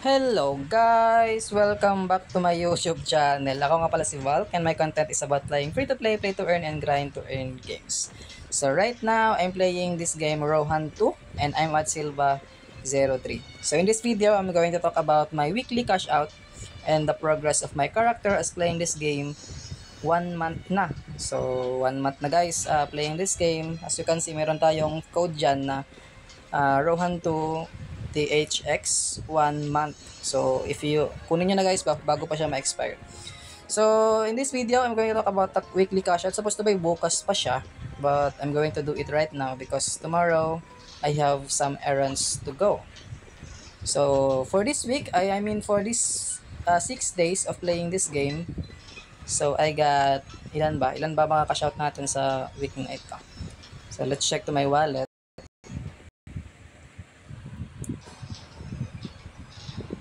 Hello guys! Welcome back to my YouTube channel. Ako nga pala si Valk and my content is about playing free-to-play, play-to-earn, and grind-to-earn games. So right now, I'm playing this game Rohan 2 and I'm at Silva 03. So in this video, I'm going to talk about my weekly cash out and the progress of my character as playing this game 1 month na. So 1 month na guys playing this game. As you can see, meron tayong code dyan na Rohan 2 THX 1 month. So if you kunin nyo na guys bago pa siya ma-expire. So in this video, I'm going to talk about the weekly cash out. Supposed to be bukas pa siya, but I'm going to do it right now because tomorrow I have some errands to go. So for this week, for this 6 days of playing this game, so I got ilan ba mga cash out natin sa week na ito. So let's check to my wallet.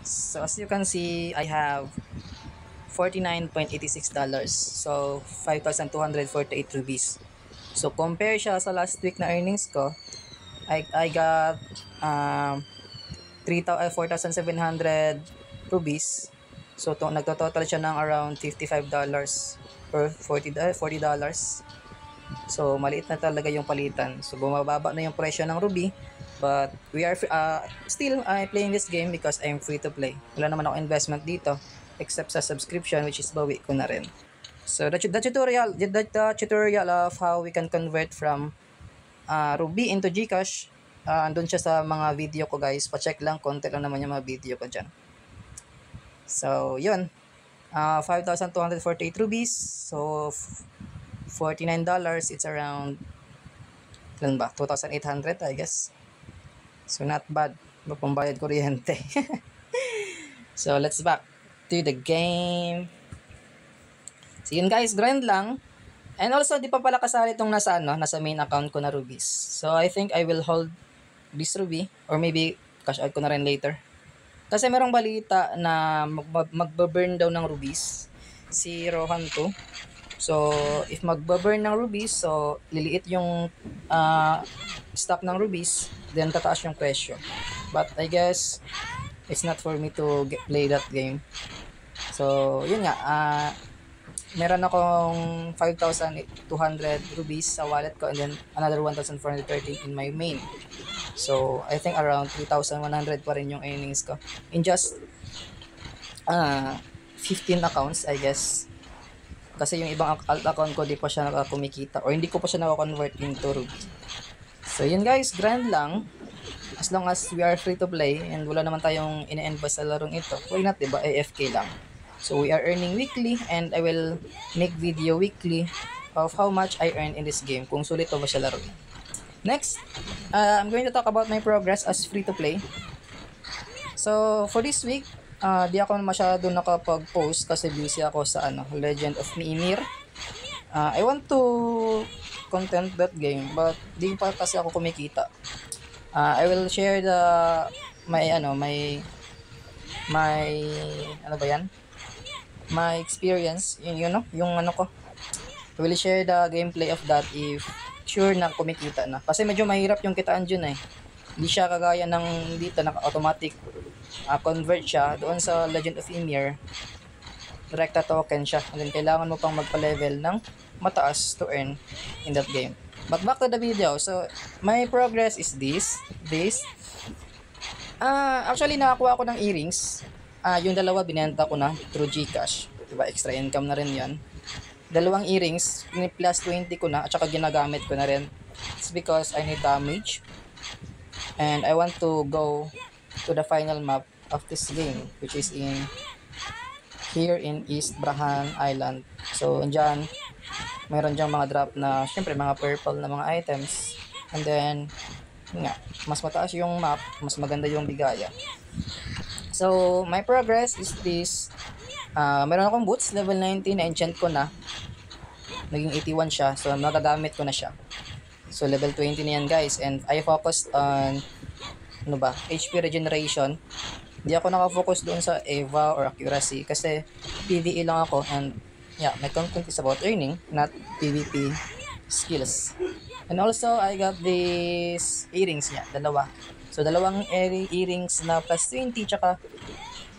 So as you can see, I have $49.86. So 5,248 rupees. So compare siya sa last week na earnings ko, I got 4,700 rupees. So nagto-total siya ng around $55 or $40. So maliit na talaga yung palitan. So bumababa na yung presyo ng ruby. But we are still playing this game because I'm free to play. Wala naman ako investment dito except sa subscription, which is bawi ko na rin. So the tutorial of how we can convert from Ruby into Gcash, andun siya sa mga video ko guys. Pa-check lang, konti lang naman yung mga video ko dyan. So yun, 5,248 rupees. So $49, it's around ilan ba? 2,800 I guess. So not bad. Pambayad kuryente. So let's back to the game. So yun guys, grind lang. And also di pa pala kasali itong nasa main account ko na rubies. So I think I will hold this ruby or maybe cash out ko na rin later. Kasi merong balita na magbaburn daw ng rubies si Rohan 2. So if magbaburn ng rubies, so liliit yung stock ng rubies, then tataas yung presyo. But I guess it's not for me to play that game. So yun nga, meron akong 5,200 rupees sa wallet ko and then another 1,430 in my main. So I think around 3,100 pa rin yung earnings ko in just 15 accounts I guess. Kasi yung ibang alt account ko di pa siya kumikita or hindi ko pa siya nako-convert into ruby. So yun guys, grind lang. As long as we are free to play and wala naman tayong ine-invest sa larong ito, why not, diba? AFK lang. So we are earning weekly and I will make video weekly of how much I earn in this game, kung sulit o ba siya laro. Next, I'm going to talk about my progress as free to play. So for this week, di ako masyado nakapag-post kasi busy ako sa Legend of Mimir. I want to content that game but di pa kasi ako kumikita. I will share my experience, yung ko. I will share the gameplay of that if sure na kumikita na. Kasi medyo mahirap yung kitaan dyan eh. Hindi siya kagaya ng dito na automatic convert siya doon sa Legend of Ymir. Direkta token siya. And then kailangan mo pang magpa-level ng mataas to earn in that game. But back to the video. So my progress is this. Actually nakakuha ko ng earrings. Yung dalawa binenta ko na through Gcash. Diba, extra income na rin 'yan. Dalawang earrings, plus 20 ko na at saka ginagamit ko na rin. It's because I need damage. And I want to go to the final map of this game, which is here in East Brahan Island. So andyan mayroon diyang mga drop na syempre mga purple na mga items, and then mas mataas yung map, mas maganda yung bigaya. So my progress is this. Meron akong boots level 19 na enchant ko na, naging 81 siya, so magagamit ko na siya. So level 20 na yan guys, and I focused on HP regeneration. Hindi ako nakafocus doon sa Eva or accuracy kasi PvE lang ako, and my content is about earning, not PvP skills. And also I got these earrings dalawa. So dalawang earrings na plus 20 tsaka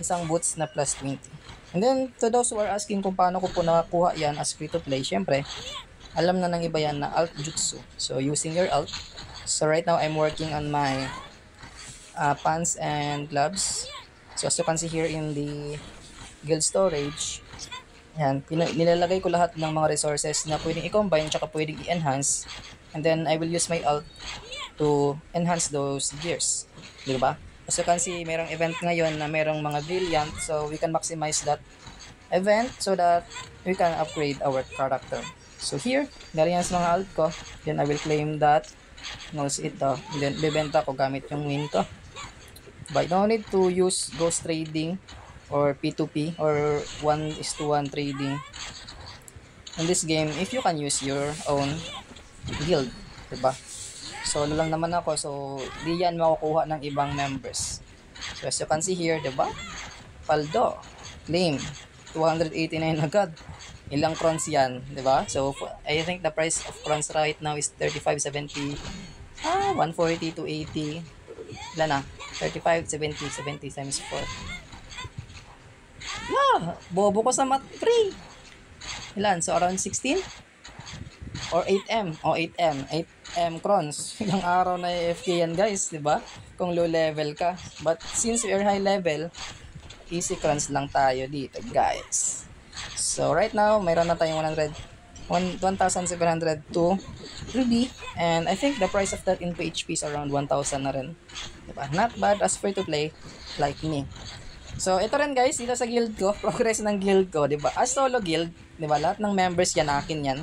isang boots na plus 20. And then, to those who are asking kung paano ko po nakakuha yan as free to play, syempre, alam na ng iba yan na alt jutsu. So, using your alt. So, right now, I'm working on my pants and gloves. So, as you can see here in the guild storage, yan, nilalagay ko lahat ng mga resources na pwedeng i-combine tsaka pwedeng i-enhance. And then, I will use my alt to enhance those gears. Di ba? As you can see, merong event ngayon na merong mga brilliant. So, we can maximize that event so that we can upgrade our character. So, here, galing yan sa mga alt ko. Then, I will claim that. Knows ito. And then, bibenta ko gamit yung win ko. But you don't need to use ghost trading or P2P or 1:1 trading in this game if you can use your own guild. Diba? Solo lang naman ako, so di yan makukuha ng ibang members. So as you can see here, diba? Paldo, claim, 289 agad. Ilang crowns yan, diba? So I think the price of crowns right now is 35.70, 140 to 80. Ilan na? 35, 70 times 4. Bobo ko sa mat 3. Ilan? So around 16? Or 8M. 8M crowns. Ilang araw na AFK yan guys, di ba? Kung low level ka. But since we are high level, easy crowns lang tayo dito guys. So right now, mayroon na tayong 1,702 ruby. And I think the price of that in PHP is around 1,000 na rin. Diba? Not bad as free to play like me. So ito rin guys, dito sa guild ko, progress ng guild ko, diba? As solo guild, diba? Lahat ng members yan, akin yan.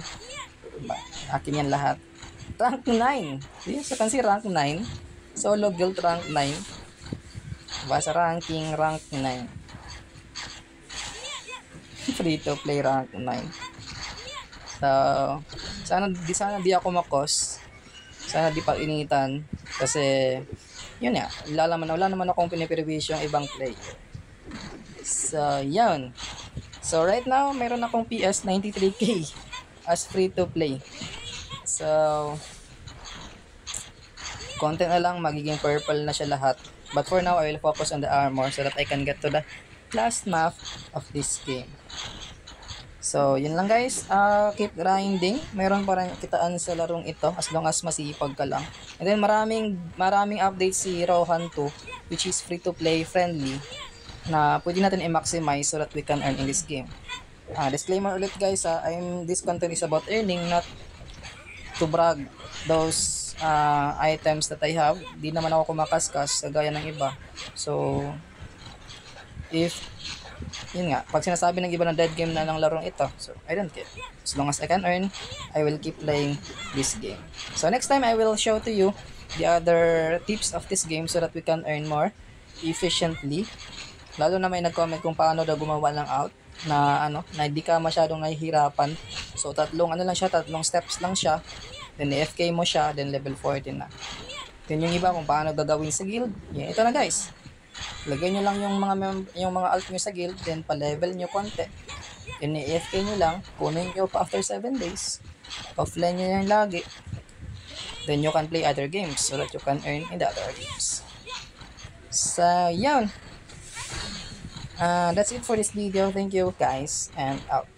Diba? Akin yan lahat. Rank 9. So can see rank 9. Solo guild rank 9. Diba? Sa ranking rank 9. Free to play rank 9. So, sana di ako makos. Sana di pag-initan. Kasi, yun ya. Wala naman akong piniprevision yung ibang player. So, yun. So, right now, meron akong PS 93k as free to play. So, konti na lang, magiging purple na siya lahat. But for now, I will focus on the armor so that I can get to the last map of this game. So, yun lang guys. Keep grinding. Meron pa rin kitaan sa larong ito as long as masipag ka lang. And then, maraming updates si Rohan 2, which is free to play friendly, na pwede natin i-maximize so that we can earn in this game. Disclaimer ulit guys, this content is about earning, not to brag those items that I have. Di naman ako kumakaskas gaya ng iba. So, yun nga, pag sinasabi ng iba na dead game na ng larong ito, so I don't care. As long as I can earn, I will keep playing this game. So next time, I will show to you the other tips of this game so that we can earn more efficiently. Lalo na may nag-comment kung paano daw gumawa ng out na hindi ka masyadong nahihirapan. So tatlong steps lang siya. Then AFK mo siya, then level 14 na. Then yung iba kung paano gagawin sa guild, yan, ito na guys. Lagay nyo lang yung mga alt nyo sa guild, then pa-level nyo konti. Then AFK nyo lang, kunin nyo pa after 7 days. Offline nyo yan lagi. Then you can play other games so that you can earn in the other games. So, yun. That's it for this video. Thank you guys, and out.